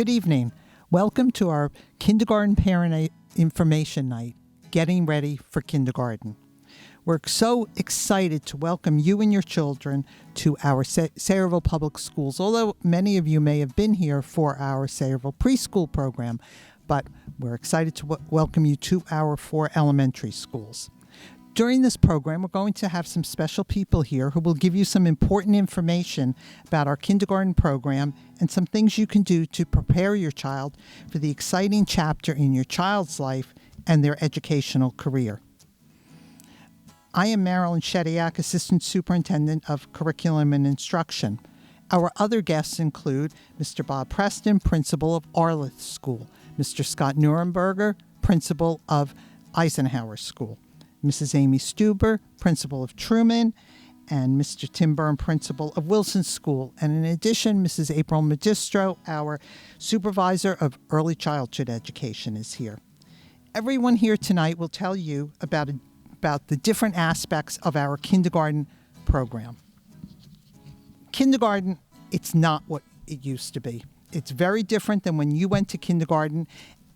Good evening. Welcome to our Kindergarten Parent Information Night, Getting Ready for Kindergarten. We're so excited to welcome you and your children to our Sayreville Public Schools, although many of you may have been here for our Sayreville preschool program, but we're excited to welcome you to our 4 elementary schools. During this program, we're going to have some special people here who will give you some important information about our kindergarten program and some things you can do to prepare your child for the exciting chapter in your child's life and their educational career. I am Marilyn Shediak, Assistant Superintendent of Curriculum and Instruction. Our other guests include Mr. Bob Preston, Principal of Arlith School, Mr. Scott Nuremberger, Principal of Eisenhower School, Mrs. Amy Stuber, Principal of Truman, and Mr. Tim Byrne, Principal of Wilson School. And in addition, Mrs. April Magistro, our Supervisor of Early Childhood Education, is here. Everyone here tonight will tell you about the different aspects of our kindergarten program. Kindergarten, it's not what it used to be. It's very different than when you went to kindergarten.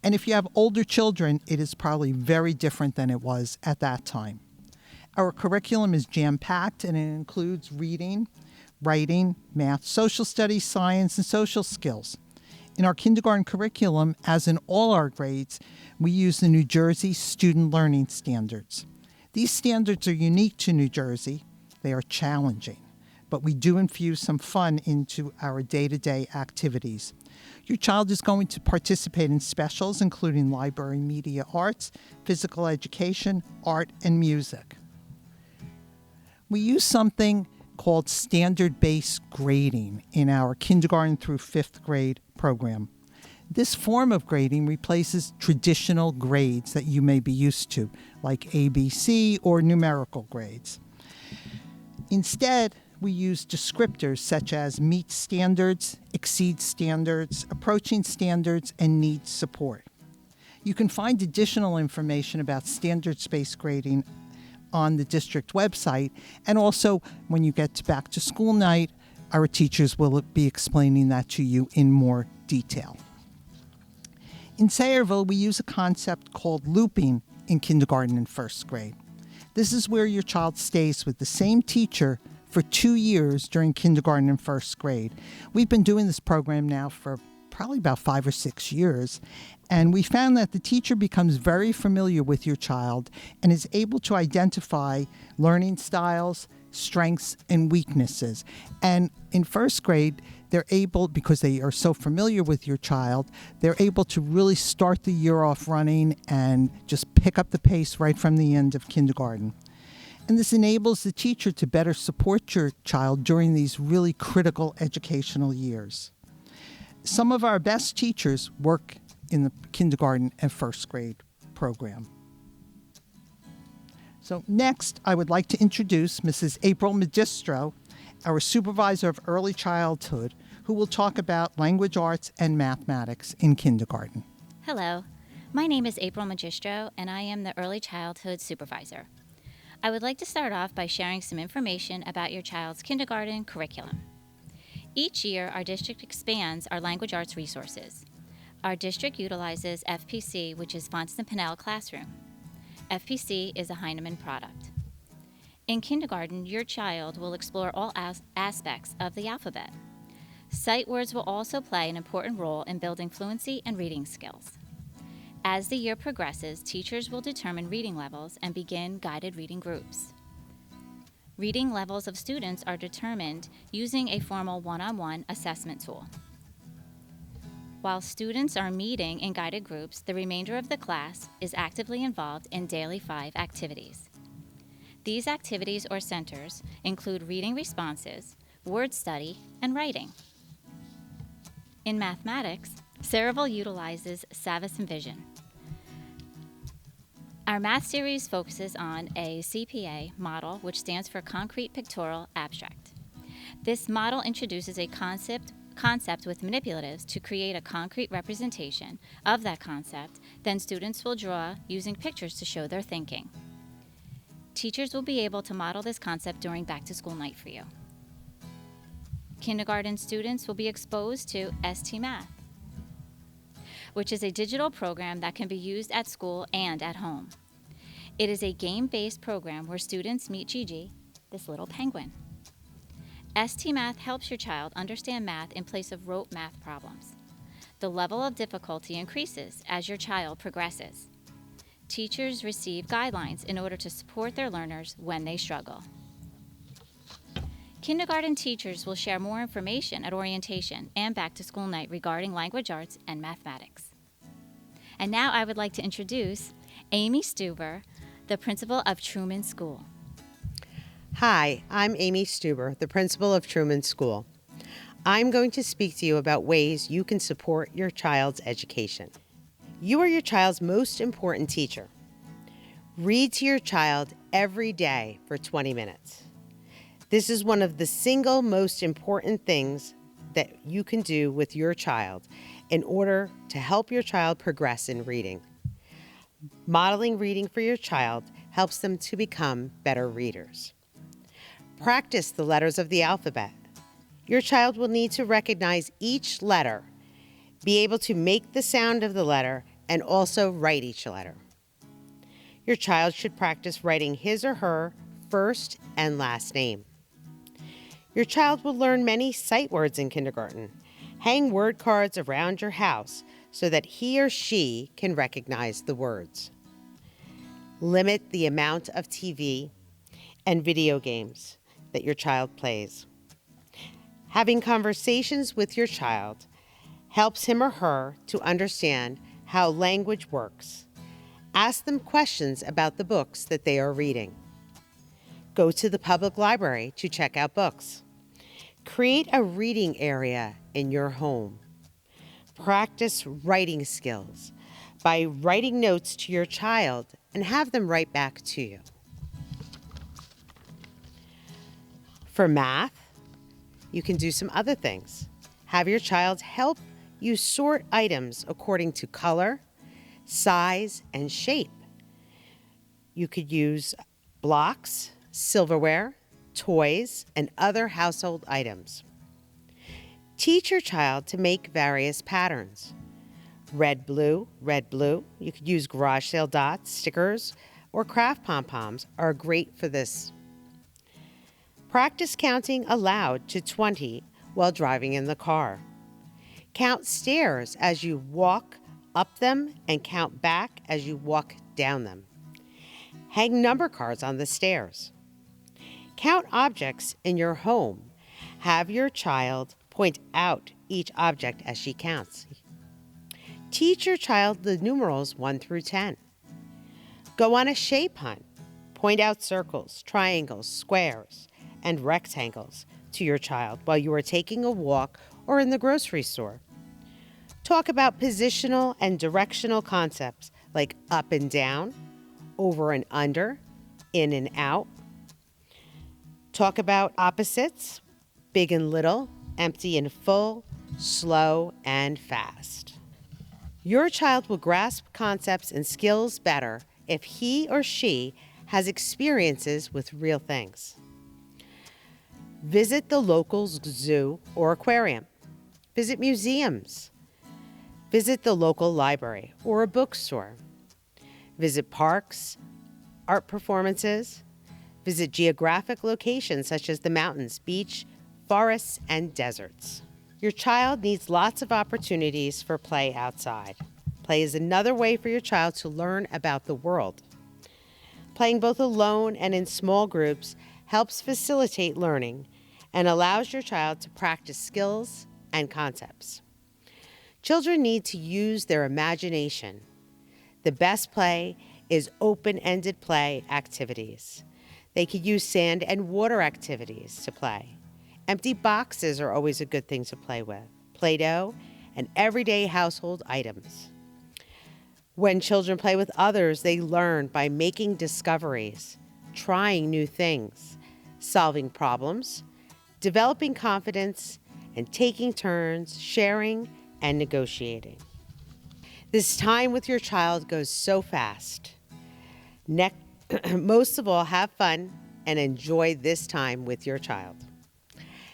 And if you have older children, it is probably very different than it was at that time. Our curriculum is jam-packed, and it includes reading, writing, math, social studies, science, and social skills. In our kindergarten curriculum, as in all our grades, we use the New Jersey Student Learning Standards. These standards are unique to New Jersey. They are challenging, but we do infuse some fun into our day-to-day activities. Your child is going to participate in specials, including library, media, arts, physical education, art, and music. We use something called standard-based grading in our kindergarten through 5th grade program. This form of grading replaces traditional grades that you may be used to, like ABC or numerical grades. Instead, we use descriptors such as meet standards, exceed standards, approaching standards, and need support. You can find additional information about standards-based grading on the district website, and also when you get to back to school night, our teachers will be explaining that to you in more detail. In Sayreville, we use a concept called looping in kindergarten and 1st grade. This is where your child stays with the same teacher for 2 years during kindergarten and 1st grade. We've been doing this program now for probably about 5 or 6 years, and we found that the teacher becomes very familiar with your child and is able to identify learning styles, strengths, and weaknesses. And in 1st grade, they're able, because they are so familiar with your child, they're able to really start the year off running and just pick up the pace right from the end of kindergarten. And this enables the teacher to better support your child during these really critical educational years. Some of our best teachers work in the kindergarten and 1st grade program. So next, I would like to introduce Mrs. April Magistro, our Supervisor of Early Childhood, who will talk about language arts and mathematics in kindergarten. Hello, my name is April Magistro, and I am the Early Childhood Supervisor. I would like to start off by sharing some information about your child's kindergarten curriculum. Each year, our district expands our language arts resources. Our district utilizes FPC, which is Fonston Pinnell Classroom. FPC is a Heinemann product. In kindergarten, your child will explore all aspects of the alphabet. Sight words will also play an important role in building fluency and reading skills. As the year progresses, teachers will determine reading levels and begin guided reading groups. Reading levels of students are determined using a formal one-on-one assessment tool. While students are meeting in guided groups, the remainder of the class is actively involved in daily 5 activities. These activities or centers include reading responses, word study, and writing. In mathematics, Sayreville utilizes Savvis and Vision. Our math series focuses on a CPA model, which stands for Concrete Pictorial Abstract. This model introduces a concept with manipulatives to create a concrete representation of that concept. Then students will draw using pictures to show their thinking. Teachers will be able to model this concept during back-to-school night for you. Kindergarten students will be exposed to ST Math. which is a digital program that can be used at school and at home. It is a game-based program where students meet Gigi, this little penguin. ST Math helps your child understand math in place of rote math problems. The level of difficulty increases as your child progresses. Teachers receive guidelines in order to support their learners when they struggle. Kindergarten teachers will share more information at orientation and back-to-school night regarding language arts and mathematics. And now I would like to introduce Amy Stuber, the principal of Truman School. Hi, I'm Amy Stuber, the principal of Truman School. I'm going to speak to you about ways you can support your child's education. You are your child's most important teacher. Read to your child every day for 20 minutes. This is one of the single most important things that you can do with your child in order to help your child progress in reading. Modeling reading for your child helps them to become better readers. Practice the letters of the alphabet. Your child will need to recognize each letter, be able to make the sound of the letter, and also write each letter. Your child should practice writing his or her first and last name. Your child will learn many sight words in kindergarten. Hang word cards around your house so that he or she can recognize the words. Limit the amount of TV and video games that your child plays. Having conversations with your child helps him or her to understand how language works. Ask them questions about the books that they are reading. Go to the public library to check out books. Create a reading area in your home. Practice writing skills by writing notes to your child and have them write back to you. For math, you can do some other things. Have your child help you sort items according to color, size, and shape. You could use blocks, silverware, toys, and other household items. Teach your child to make various patterns. Red, blue, red, blue. You could use garage sale dots, stickers, or craft pom-poms are great for this. Practice counting aloud to 20 while driving in the car. Count stairs as you walk up them and count back as you walk down them. Hang number cards on the stairs. Count objects in your home. Have your child point out each object as she counts. Teach your child the numerals 1 through 10. Go on a shape hunt. Point out circles, triangles, squares, and rectangles to your child while you are taking a walk or in the grocery store. Talk about positional and directional concepts like up and down, over and under, in and out. Talk about opposites, big and little, empty and full, slow and fast. Your child will grasp concepts and skills better if he or she has experiences with real things. Visit the local zoo or aquarium. Visit museums. Visit the local library or a bookstore. Visit parks, art performances. Visit geographic locations such as the mountains, beach, forests, and deserts. Your child needs lots of opportunities for play outside. Play is another way for your child to learn about the world. Playing both alone and in small groups helps facilitate learning and allows your child to practice skills and concepts. Children need to use their imagination. The best play is open-ended play activities. They could use sand and water activities to play. Empty boxes are always a good thing to play with. Play-Doh and everyday household items. When children play with others, they learn by making discoveries, trying new things, solving problems, developing confidence, and taking turns, sharing, and negotiating. This time with your child goes so fast. Most of all, have fun and enjoy this time with your child.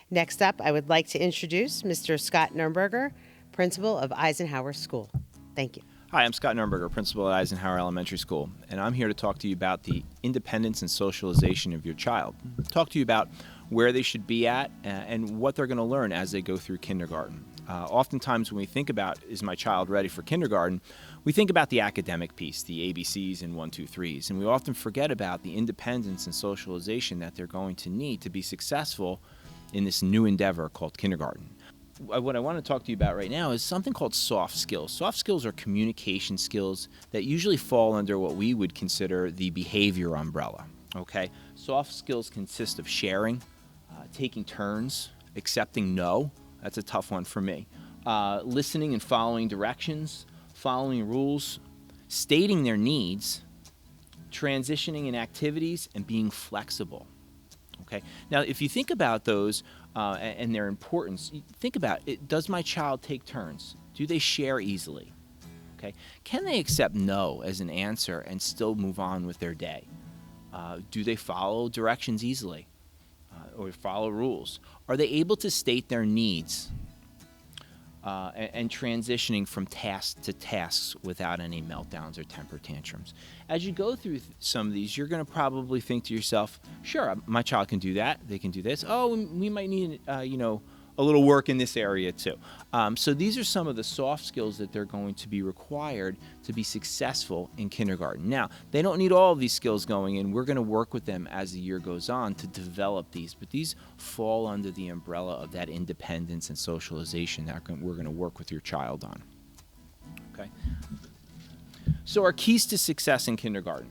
Next up, I would like to introduce Mr. Scott Nurnberger, principal of Eisenhower School. Thank you. Hi, I'm Scott Nurnberger, principal at Eisenhower Elementary School, and I'm here to talk to you about the independence and socialization of your child. Talk to you about where they should be at and what they're going to learn as they go through kindergarten. Oftentimes when we think about, is my child ready for kindergarten, we think about the academic piece, the ABCs and 1, 2, 3s, and we often forget about the independence and socialization that they're going to need to be successful in this new endeavor called kindergarten. What I want to talk to you about right now is something called soft skills. Soft skills are communication skills that usually fall under what we would consider the behavior umbrella. Okay, soft skills consist of sharing, taking turns, accepting no. That's a tough one for me. Listening and following directions, following rules, stating their needs, transitioning in activities, and being flexible. Okay. Now, if you think about those and their importance, think about it. Does my child take turns? Do they share easily? Okay. Can they accept no as an answer and still move on with their day? Do they follow directions easily or follow rules? Are they able to state their needs and transitioning from task to tasks without any meltdowns or temper tantrums? As you go through some of these, you're going to probably think to yourself, sure, my child can do that. They can do this. Oh, we might need, a little work in this area too. So these are some of the soft skills that they're going to be required to be successful in kindergarten. Now, they don't need all of these skills going in. We're going to work with them as the year goes on to develop these, but these fall under the umbrella of that independence and socialization that we're going to work with your child on. Okay. So our keys to success in kindergarten.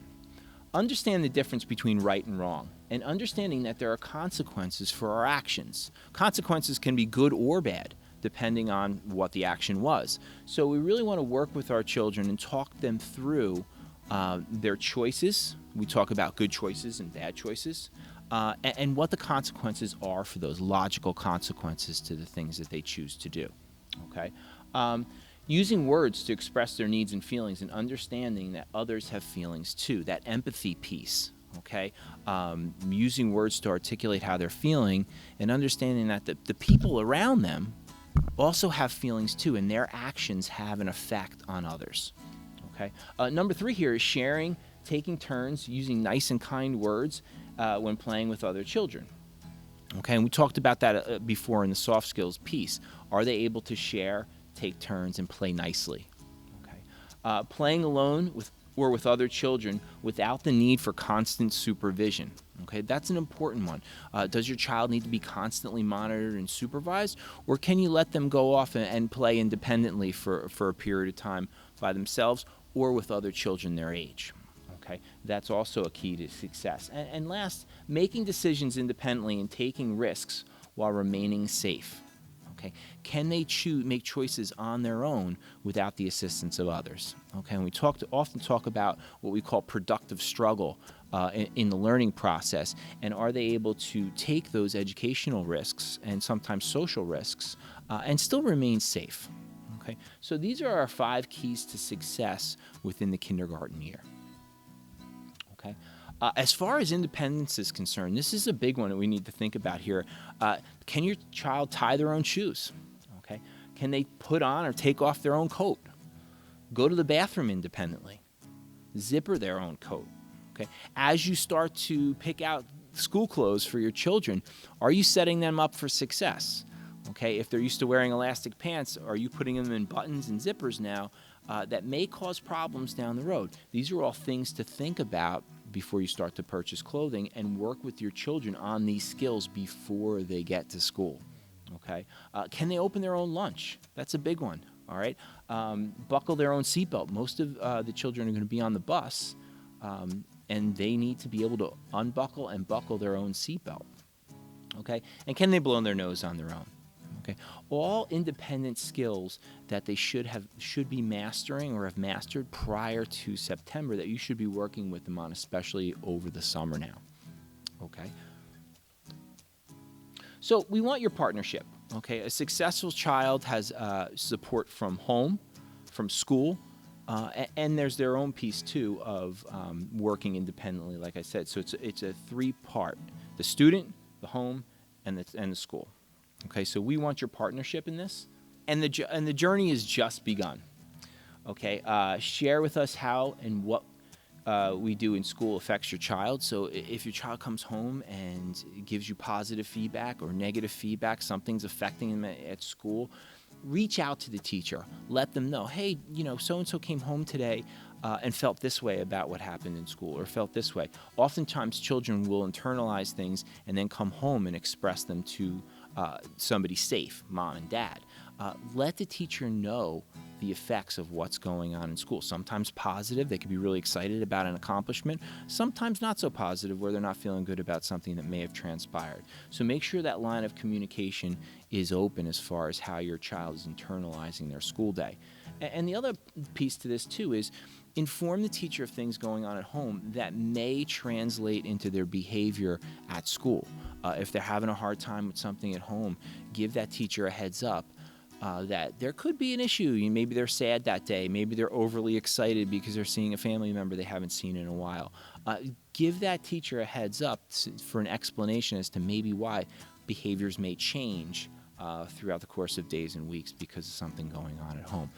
Understand the difference between right and wrong, and understanding that there are consequences for our actions. Consequences can be good or bad, depending on what the action was. So we really want to work with our children and talk them through their choices. We talk about good choices and bad choices, and what the consequences are for those logical consequences to the things that they choose to do. Okay. Using words to express their needs and feelings, and understanding that others have feelings too, that empathy piece, okay? Using words to articulate how they're feeling, and understanding that the people around them also have feelings too, and their actions have an effect on others, okay? Number 3 here is sharing, taking turns, using nice and kind words when playing with other children. Okay, and we talked about that before in the soft skills piece. Are they able to share, take turns, and play nicely? Okay. Playing alone with other children without the need for constant supervision. Okay, that's an important one. Does your child need to be constantly monitored and supervised, or can you let them go off and play independently for a period of time by themselves or with other children their age? Okay, that's also a key to success. And last, making decisions independently and taking risks while remaining safe. Okay, can they make choices on their own without the assistance of others? Okay, and we often talk about what we call productive struggle in the learning process, and are they able to take those educational risks and sometimes social risks and still remain safe? Okay, so these are our 5 keys to success within the kindergarten year. Okay. As far as independence is concerned, this is a big one that we need to think about here. Can your child tie their own shoes? Okay. Can they put on or take off their own coat? Go to the bathroom independently? Zipper their own coat? Okay. As you start to pick out school clothes for your children, are you setting them up for success? Okay. If they're used to wearing elastic pants, are you putting them in buttons and zippers now? That may cause problems down the road. These are all things to think about before you start to purchase clothing, and work with your children on these skills before they get to school. Okay? Can they open their own lunch? That's a big one. All right? Buckle their own seatbelt. Most of the children are going to be on the bus, and they need to be able to unbuckle and buckle their own seatbelt. Okay? And can they blow their nose on their own? Okay, all independent skills that they should be mastering or have mastered prior to September that you should be working with them on, especially over the summer now. Okay. So we want your partnership. Okay, a successful child has support from home, from school, and there's their own piece too of working independently. Like I said, so it's a 3-part: the student, the home, and the school. Okay, so we want your partnership in this, and the journey is just begun. Okay, share with us how and what we do in school affects your child. So if your child comes home and gives you positive feedback or negative feedback, something's affecting them at school, reach out to the teacher. Let them know, hey, so-and-so came home today and felt this way about what happened in school, or felt this way. Oftentimes, children will internalize things and then come home and express them to somebody safe, mom and dad. Let the teacher know the effects of what's going on in school. Sometimes positive, they could be really excited about an accomplishment. Sometimes not so positive, where they're not feeling good about something that may have transpired. So make sure that line of communication is open as far as how your child is internalizing their school day. And the other piece to this too is inform the teacher of things going on at home that may translate into their behavior at school. If they're having a hard time with something at home, give that teacher a heads up that there could be an issue. Maybe they're sad that day. Maybe they're overly excited because they're seeing a family member they haven't seen in a while. Give that teacher a heads up for an explanation as to maybe why behaviors may change throughout the course of days and weeks because of something going on at home.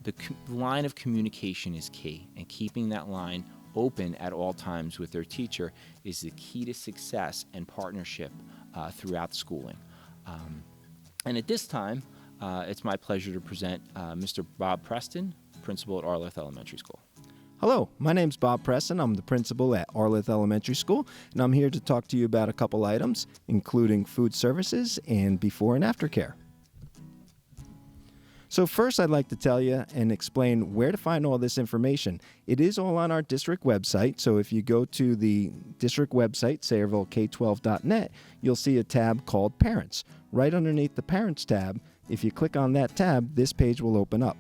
The line of communication is key, and keeping that line open at all times with their teacher is the key to success and partnership throughout schooling. And at this time, it's my pleasure to present Mr. Bob Preston, principal at Arleth Elementary School. Hello, my name's Bob Preston. I'm the principal at Arleth Elementary School, and I'm here to talk to you about a couple items, including food services and before and after care. So first, I'd like to tell you and explain where to find all this information. It is all on our district website, so if you go to the district website, SayrevilleK12.net, you'll see a tab called Parents. Right underneath the Parents tab, if you click on that tab, this page will open up.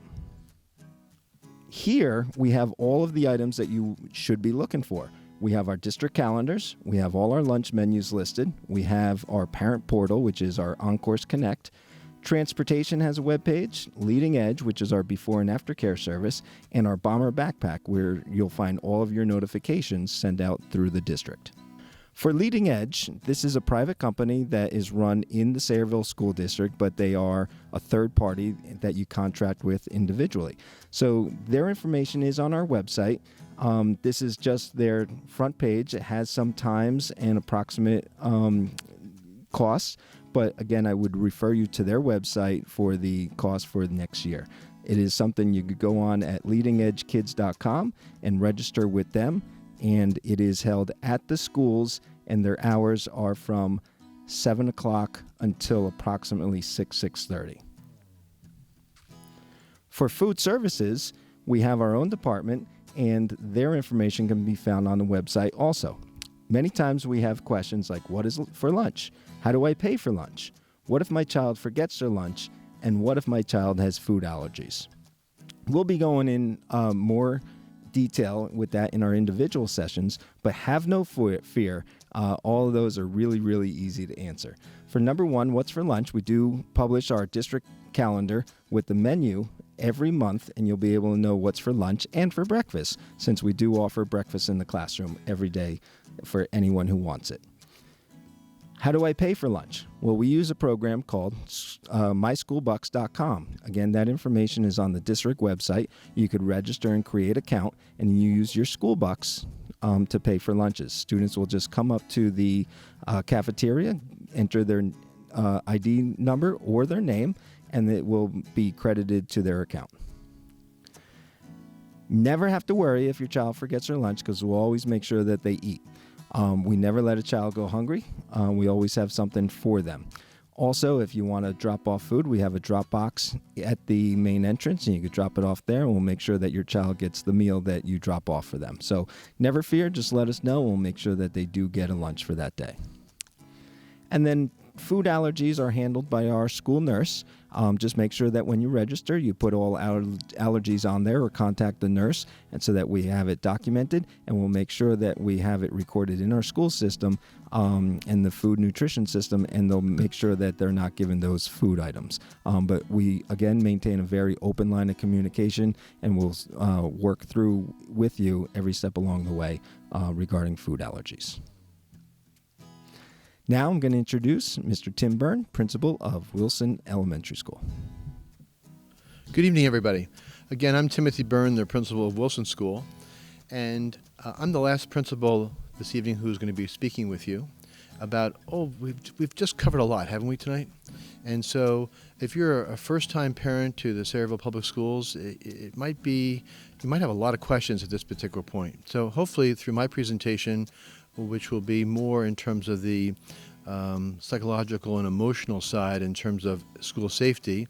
Here, we have all of the items that you should be looking for. We have our district calendars, we have all our lunch menus listed, we have our parent portal, which is our On-Course Connect. Transportation has a web page, Leading Edge, which is our before and after care service, and our Bomber Backpack, where you'll find all of your notifications sent out through the district. For Leading Edge, this is a private company that is run in the Sayreville School District, but they are a third party that you contract with individually. So their information is on our website. This is just their front page. It has some times and approximate costs, but again, I would refer you to their website for the cost for next year. It is something you could go on at leadingedgekids.com and register with them, and it is held at the schools, and their hours are from 7 o'clock until approximately 6:30. For food services, we have our own department, and their information can be found on the website also. Many times we have questions like, what is for lunch? How do I pay for lunch? What if my child forgets their lunch? And what if my child has food allergies? We'll be going in more detail with that in our individual sessions, but have no fear. All of those are really, really easy to answer. For number one, what's for lunch? We do publish our district calendar with the menu every month, and you'll be able to know what's for lunch and for breakfast, since we do offer breakfast in the classroom every day for anyone who wants it. How do I pay for lunch? Well, we use a program called myschoolbucks.com. Again, that information is on the district website. You could register and create an account, and you use your school bucks to pay for lunches. Students will just come up to the cafeteria, enter their ID number or their name, and it will be credited to their account. Never have to worry if your child forgets their lunch, because we'll always make sure that they eat. We never let a child go hungry. We always have something for them. Also, if you want to drop off food, we have a drop box at the main entrance, and you can drop it off there, and we'll make sure that your child gets the meal that you drop off for them. So never fear, just let us know. We'll make sure that they do get a lunch for that day. And then food allergies are handled by our school nurse. Just make sure that when you register, you put all allergies on there or contact the nurse, and so that we have it documented, and we'll make sure that we have it recorded in our school system and the food nutrition system, and they'll make sure that they're not given those food items. But we, again, maintain a very open line of communication, and we'll work through with you every step along the way regarding food allergies. Now I'm going to introduce Mr. Tim Byrne, principal of Wilson Elementary School. Good evening, everybody. Again, I'm Timothy Byrne, the principal of Wilson School, and I'm the last principal this evening who's going to be speaking with you about, we've just covered a lot, haven't we, tonight? And so if you're a first-time parent to the Sayreville Public Schools, it might be, you might have a lot of questions at this particular point. So hopefully through my presentation, which will be more in terms of the psychological and emotional side in terms of school safety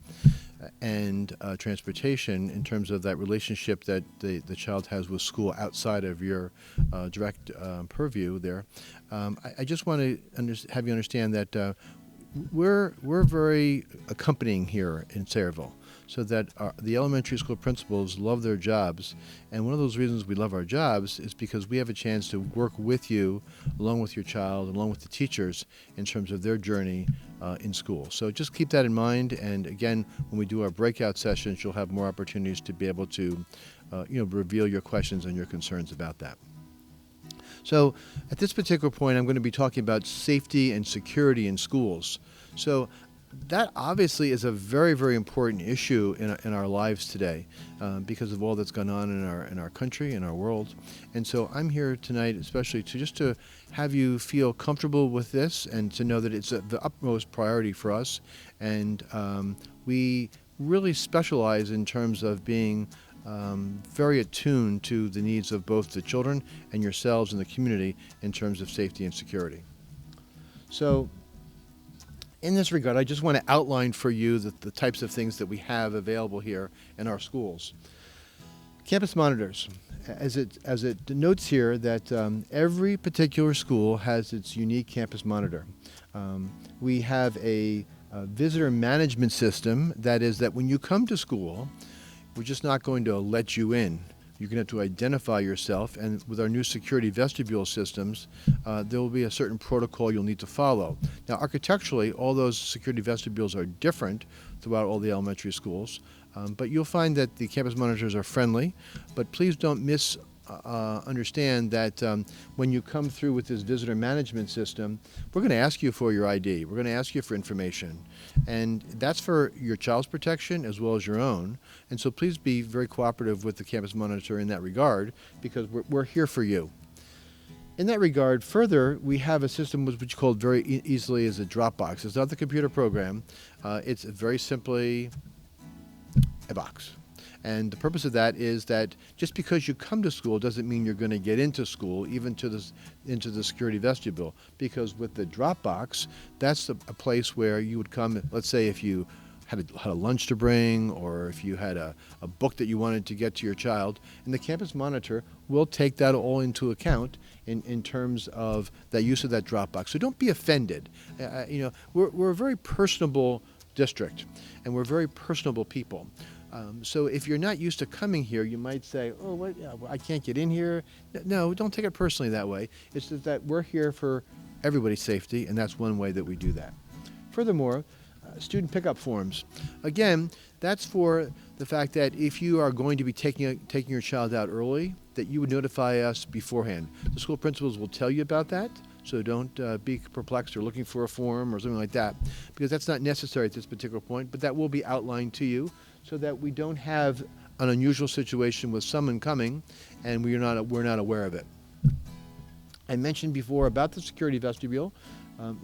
and transportation, in terms of that relationship that the child has with school outside of your direct purview there, I just want to have you understand that we're very accompanying here in Sayreville, so that the elementary school principals love their jobs. And one of those reasons we love our jobs is because we have a chance to work with you, along with your child, along with the teachers, in terms of their journey in school. So just keep that in mind. And again, when we do our breakout sessions, you'll have more opportunities to be able to reveal your questions and your concerns about that. So at this particular point, I'm going to be talking about safety and security in schools. So that obviously is a very, very important issue in our lives today because of all that's gone on in our country, in our world. And so I'm here tonight especially to have you feel comfortable with this and to know that it's the utmost priority for us. And we really specialize in terms of being very attuned to the needs of both the children and yourselves and the community in terms of safety and security. So in this regard, I just want to outline for you the types of things that we have available here in our schools. Campus monitors. As it denotes here that every particular school has its unique campus monitor. We have a visitor management system, that is that when you come to school, we're just not going to let you in. You're going to have to identify yourself, and with our new security vestibule systems, there will be a certain protocol you'll need to follow. Now, architecturally, all those security vestibules are different throughout all the elementary schools, but you'll find that the campus monitors are friendly, but please don't understand that when you come through with this visitor management system, we're going to ask you for your ID. We're going to ask you for information. And that's for your child's protection as well as your own. And so please be very cooperative with the campus monitor in that regard, because we're here for you. In that regard, further, we have a system which is called very easily as a Dropbox. It's not the computer program. It's very simply a box. And the purpose of that is that just because you come to school doesn't mean you're going to get into school, even into the security vestibule. Because with the Dropbox, that's a place where you would come, let's say if you had a lunch to bring, or if you had a book that you wanted to get to your child, and the campus monitor will take that all into account in terms of that use of that Dropbox. So don't be offended. We're a very personable district, and we're very personable people. So if you're not used to coming here, you might say, I can't get in here. No, don't take it personally that way. It's just that we're here for everybody's safety, and that's one way that we do that. Furthermore, student pickup forms. Again, that's for the fact that if you are going to be taking your child out early, that you would notify us beforehand. The school principals will tell you about that. So don't be perplexed or looking for a form or something like that, because that's not necessary at this particular point, but that will be outlined to you so that we don't have an unusual situation with someone coming and we're not aware of it. I mentioned before about the security vestibule.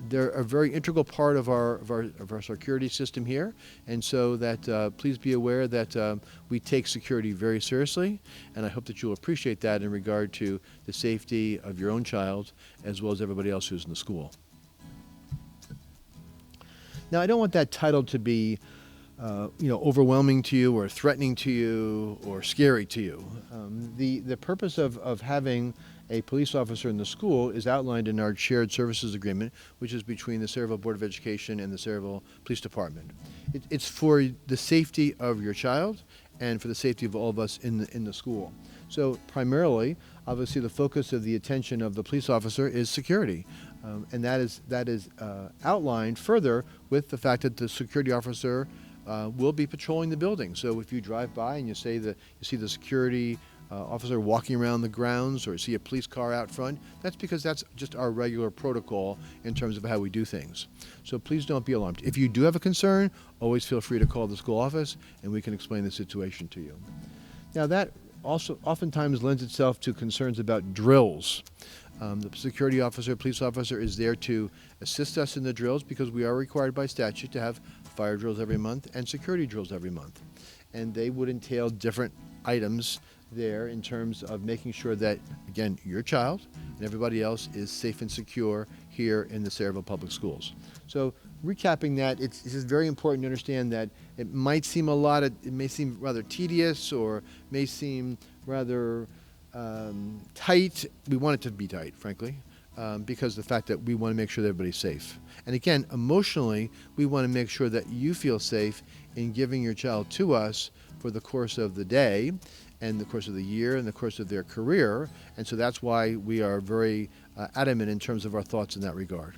They're a very integral part of our security system here, and so that please be aware that we take security very seriously, and I hope that you'll appreciate that in regard to the safety of your own child as well as everybody else who's in the school. Now, I don't want that title to be overwhelming to you or threatening to you or scary to you. The purpose of having a police officer in the school is outlined in our shared services agreement, which is between the Sayreville Board of Education and the Sayreville Police Department. It's for the safety of your child and for the safety of all of us in the school. So primarily, obviously, the focus of the attention of the police officer is security. And that is outlined further with the fact that the security officer will be patrolling the building. So if you drive by and you see the security officer walking around the grounds or see a police car out front, that's because that's just our regular protocol in terms of how we do things. So please don't be alarmed. If you do have a concern, always feel free to call the school office and we can explain the situation to you. Now that also oftentimes lends itself to concerns about drills. The security officer, police officer is there to assist us in the drills because we are required by statute to have fire drills every month and security drills every month. And they would entail different items there in terms of making sure that, again, your child and everybody else is safe and secure here in the Sayreville Public Schools. So recapping that, it's just very important to understand that it might seem it may seem rather tedious or may seem rather tight. We want it to be tight, frankly, because of the fact that we want to make sure that everybody's safe. And again, emotionally, we want to make sure that you feel safe in giving your child to us for the course of the day and the course of the year and the course of their career. And so that's why we are very adamant in terms of our thoughts in that regard.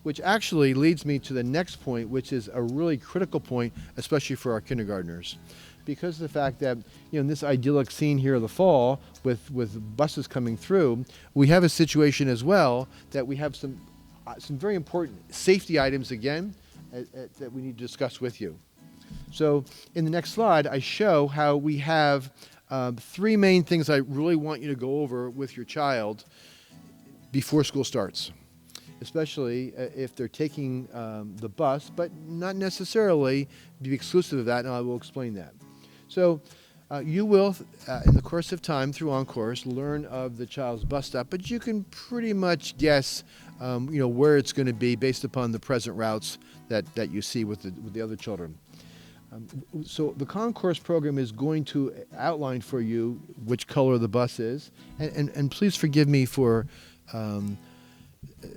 Which actually leads me to the next point, which is a really critical point, especially for our kindergartners. Because of the fact that, in this idyllic scene here of the fall with buses coming through, we have a situation as well that we have some very important safety items again that we need to discuss with you. So in the next slide, I show how we have three main things I really want you to go over with your child before school starts, especially if they're taking the bus, but not necessarily be exclusive of that, and I will explain that. So you will, in the course of time through Encores, learn of the child's bus stop, but you can pretty much guess where it's going to be based upon the present routes that you see with the other children. So the Concourse program is going to outline for you which color the bus is, and please forgive me for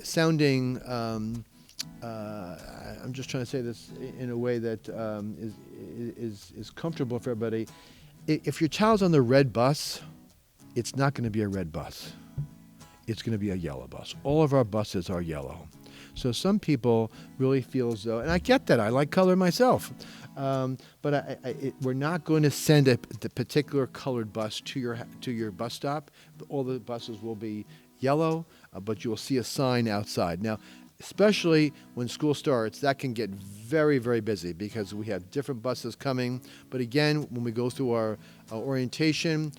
sounding, I'm just trying to say this in a way that is comfortable for everybody. If your child's on the red bus, it's not going to be a red bus. It's going to be a yellow bus. All of our buses are yellow. So some people really feel as though, and I get that, I like color myself, but we're not going to send the particular colored bus to your bus stop. All the buses will be yellow, but you'll see a sign outside. Now, especially when school starts, that can get very, very busy because we have different buses coming. But again, when we go through our orientation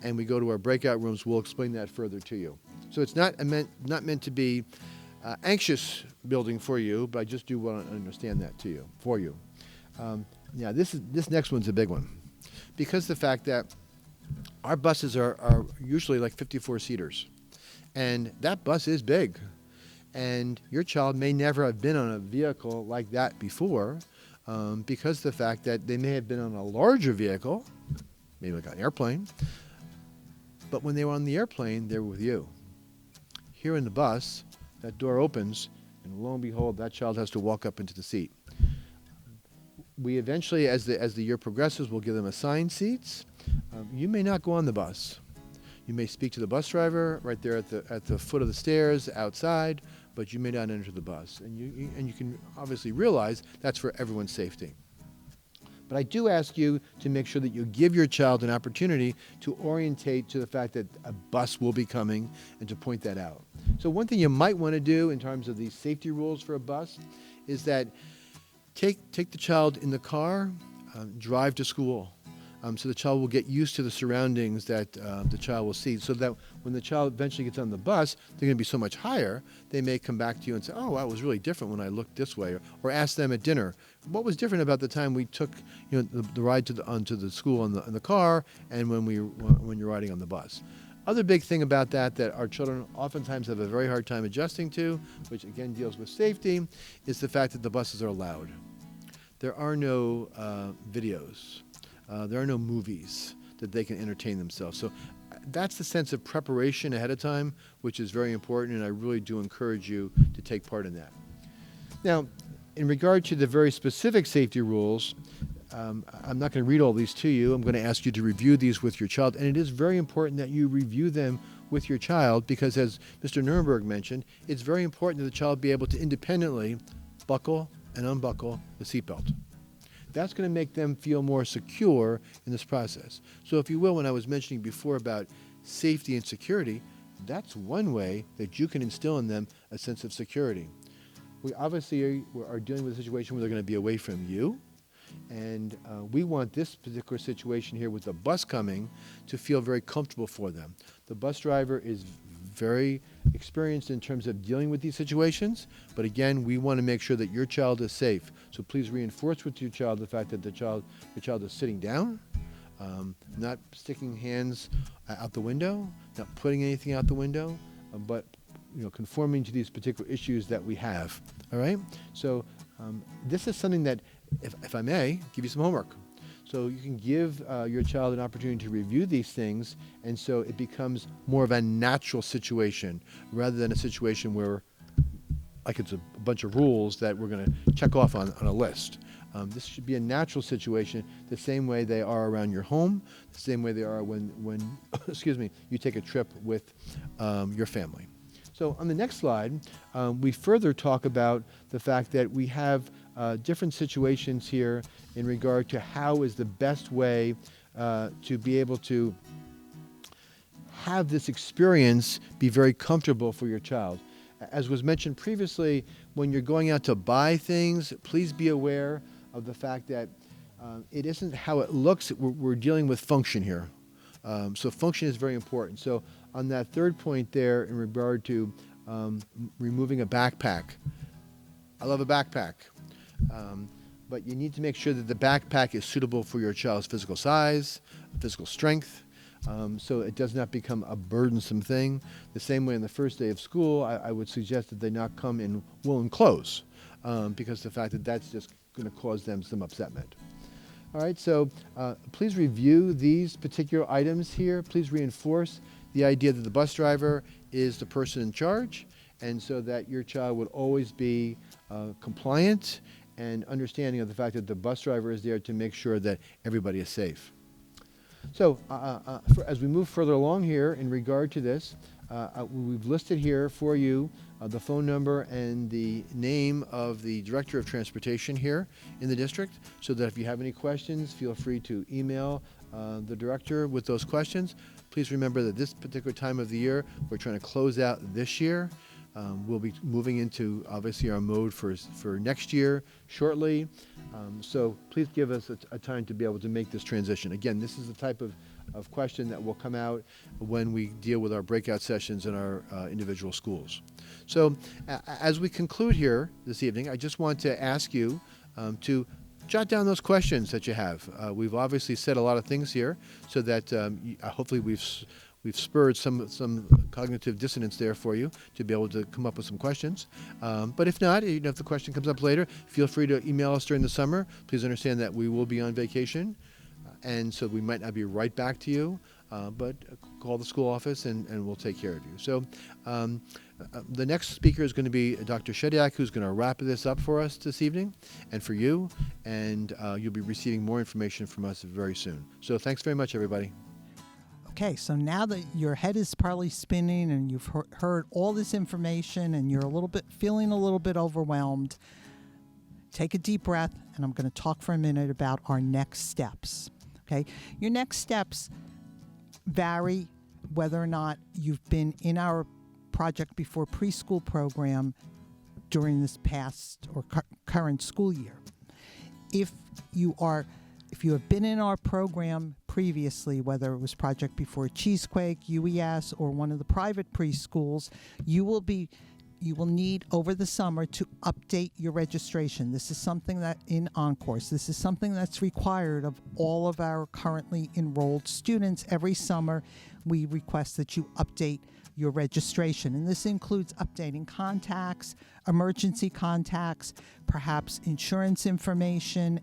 and we go to our breakout rooms, we'll explain that further to you. So it's not meant to be anxious building for you, but I just do want to understand that for you. This next one's a big one because the fact that our buses are usually like 54-seaters, and that bus is big. And your child may never have been on a vehicle like that before because of the fact that they may have been on a larger vehicle, maybe like an airplane, but when they were on the airplane, they were with you. Here in the bus, that door opens, and lo and behold, that child has to walk up into the seat. We eventually, as the year progresses, will give them assigned seats. You may not go on the bus. You may speak to the bus driver right there at the foot of the stairs outside, but you may not enter the bus. And you can obviously realize that's for everyone's safety. But I do ask you to make sure that you give your child an opportunity to orientate to the fact that a bus will be coming and to point that out. So one thing you might want to do in terms of these safety rules for a bus is that take the child in the car, drive to school. So the child will get used to the surroundings that the child will see, so that when the child eventually gets on the bus, they're going to be so much higher, they may come back to you and say, oh, that was really different when I looked this way. Or ask them at dinner, what was different about the time we took the ride onto the school in the car and when you're riding on the bus. Other big thing about that our children oftentimes have a very hard time adjusting to, which again deals with safety, is the fact that the buses are loud. There are no videos. There are no movies that they can entertain themselves. So that's the sense of preparation ahead of time, which is very important, and I really do encourage you to take part in that. Now, in regard to the very specific safety rules, I'm not going to read all these to you. I'm going to ask you to review these with your child, and it is very important that you review them with your child because, as Mr. Nuremberg mentioned, it's very important that the child be able to independently buckle and unbuckle the seatbelt. That's going to make them feel more secure in this process. So if you will, when I was mentioning before about safety and security, that's one way that you can instill in them a sense of security. We obviously are dealing with a situation where they're going to be away from you, and we want this particular situation here with the bus coming to feel very comfortable for them. The bus driver is very experienced in terms of dealing with these situations, but again, we want to make sure that your child is safe. So please reinforce with your child the fact that your child is sitting down, not sticking hands out the window, not putting anything out the window, but conforming to these particular issues that we have. All right. So this is something that, if I may, give you some homework. So you can give your child an opportunity to review these things, and so it becomes more of a natural situation rather than a situation where, like, it's a bunch of rules that we're going to check off on a list. This should be a natural situation, the same way they are around your home, the same way they are when excuse me, you take a trip with your family. So on the next slide, we further talk about the fact that we have different situations here in regard to how is the best way to be able to have this experience be very comfortable for your child. As was mentioned previously, when you're going out to buy things, please be aware of the fact that it isn't how it looks. We're dealing with function here. So function is very important. So on that third point there in regard to removing a backpack, I love a backpack. But you need to make sure that the backpack is suitable for your child's physical size, physical strength, so it does not become a burdensome thing. The same way on the first day of school, I would suggest that they not come in woolen clothes, because the fact that that's just going to cause them some upsetment. All right, so please review these particular items here. Please reinforce the idea that the bus driver is the person in charge, and so that your child would always be compliant and understanding of the fact that the bus driver is there to make sure that everybody is safe. So as we move further along here in regard to this, we've listed here for you the phone number and the name of the Director of Transportation here in the district, so that if you have any questions, feel free to email the director with those questions. Please remember that this particular time of the year, we're trying to close out this year. We'll be moving into, obviously, our mode for next year shortly. So please give us a time to be able to make this transition. Again, this is the type of question that will come out when we deal with our breakout sessions in our individual schools. So as we conclude here this evening, I just want to ask you to jot down those questions that you have. We've obviously said a lot of things here, so that hopefully we've spurred some cognitive dissonance there for you to be able to come up with some questions. But if not, if the question comes up later, feel free to email us during the summer. Please understand that we will be on vacation, and so we might not be right back to you, but call the school office and we'll take care of you. So the next speaker is going to be Dr. Shediak, who's going to wrap this up for us this evening and for you, and you'll be receiving more information from us very soon. So thanks very much, everybody. Okay, so now that your head is probably spinning and you've heard all this information and you're feeling a little bit overwhelmed, take a deep breath, and I'm going to talk for a minute about our next steps. Okay, your next steps vary whether or not you've been in our Project Before Preschool program during this past or current school year. If you have been in our program previously, whether it was Project Before Cheesequake, UES, or one of the private preschools, you will need over the summer to update your registration. This is something that in OnCourse, this is something that's required of all of our currently enrolled students. Every summer, we request that you update your registration. And this includes updating contacts, emergency contacts, perhaps insurance information.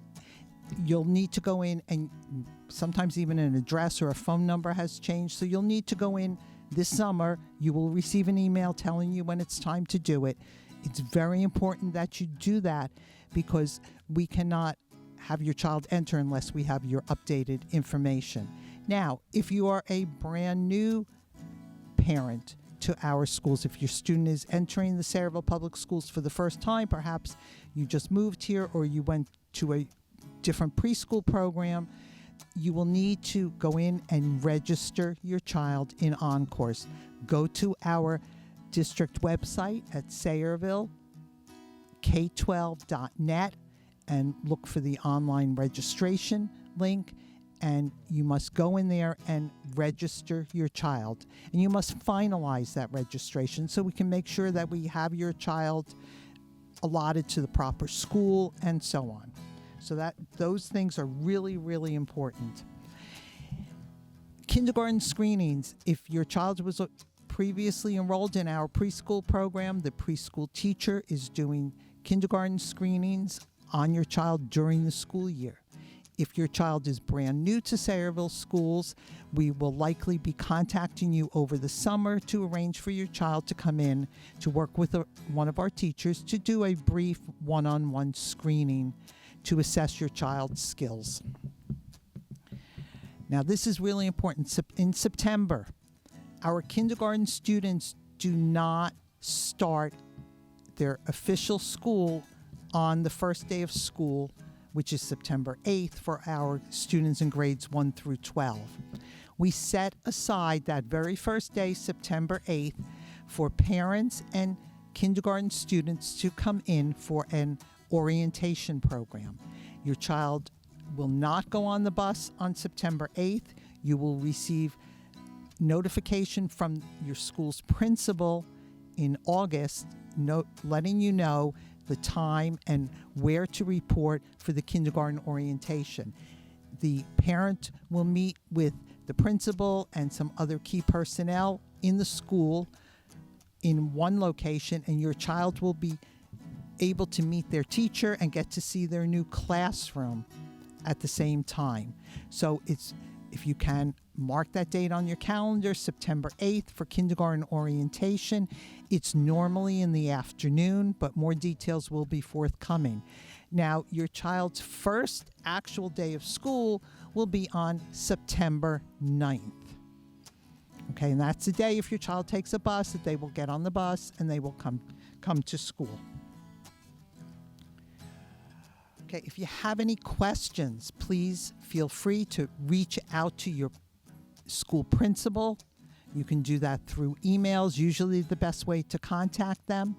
You'll need to go in, and sometimes even an address or a phone number has changed. So you'll need to go in this summer. You will receive an email telling you when it's time to do it. It's very important that you do that, because we cannot have your child enter unless we have your updated information. Now, if you are a brand new parent to our schools, if your student is entering the Sayreville Public Schools for the first time, perhaps you just moved here or you went to a different preschool program, you will need to go in and register your child in OnCourse. Go to our district website at Sayreville, k12.net, and look for the online registration link. And you must go in there and register your child. And you must finalize that registration so we can make sure that we have your child allotted to the proper school and so on. So that those things are really, really important. Kindergarten screenings. If your child was previously enrolled in our preschool program, the preschool teacher is doing kindergarten screenings on your child during the school year. If your child is brand new to Sayreville schools, we will likely be contacting you over the summer to arrange for your child to come in to work with one of our teachers to do a brief one-on-one screening to assess your child's skills. Now, this is really important. In September, our kindergarten students do not start their official school on the first day of school, which is September 8th, for our students in grades 1 through 12. We set aside that very first day, September 8th, for parents and kindergarten students to come in for an orientation program. Your child will not go on the bus on September 8th. You will receive notification from your school's principal in August, letting you know the time and where to report for the kindergarten orientation. The parent will meet with the principal and some other key personnel in the school in one location, and your child will be able to meet their teacher and get to see their new classroom at the same time. So if you can mark that date on your calendar, September 8th for kindergarten orientation. It's normally in the afternoon, but more details will be forthcoming. Now, your child's first actual day of school will be on September 9th. Okay, and that's the day, if your child takes a bus, that they will get on the bus and they will come to school. Okay, if you have any questions, please feel free to reach out to your school principal. You can do that through emails, usually the best way to contact them.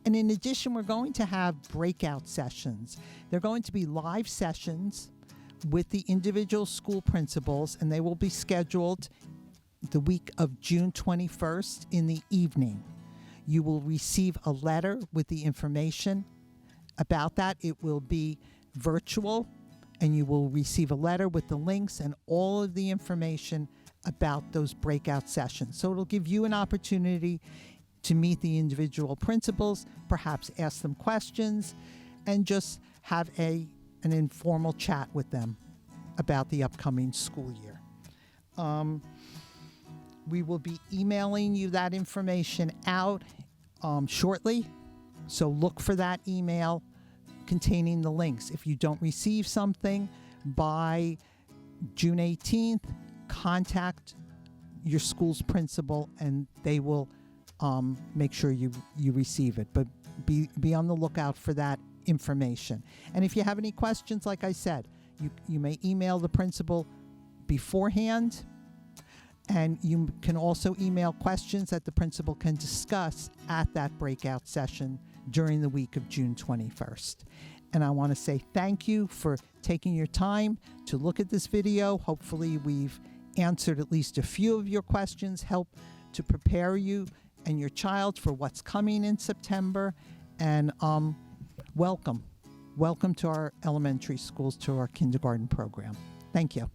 And in addition, we're going to have breakout sessions. They're going to be live sessions with the individual school principals, and they will be scheduled the week of June 21st in the evening. You will receive a letter with the information about that. It will be virtual, and you will receive a letter with the links and all of the information about those breakout sessions. So it'll give you an opportunity to meet the individual principals, perhaps ask them questions, and just have an informal chat with them about the upcoming school year. We will be emailing you that information out shortly, so look for that email containing the links. If you don't receive something by June 18th, contact your school's principal and they will make sure you receive it. But be on the lookout for that information. And if you have any questions, like I said, you may email the principal beforehand, and you can also email questions that the principal can discuss at that breakout session during the week of June 21st. And I want to say thank you for taking your time to look at this video. Hopefully we've answered at least a few of your questions, help to prepare you and your child for what's coming in September. And welcome to our elementary schools, to our kindergarten program. Thank you.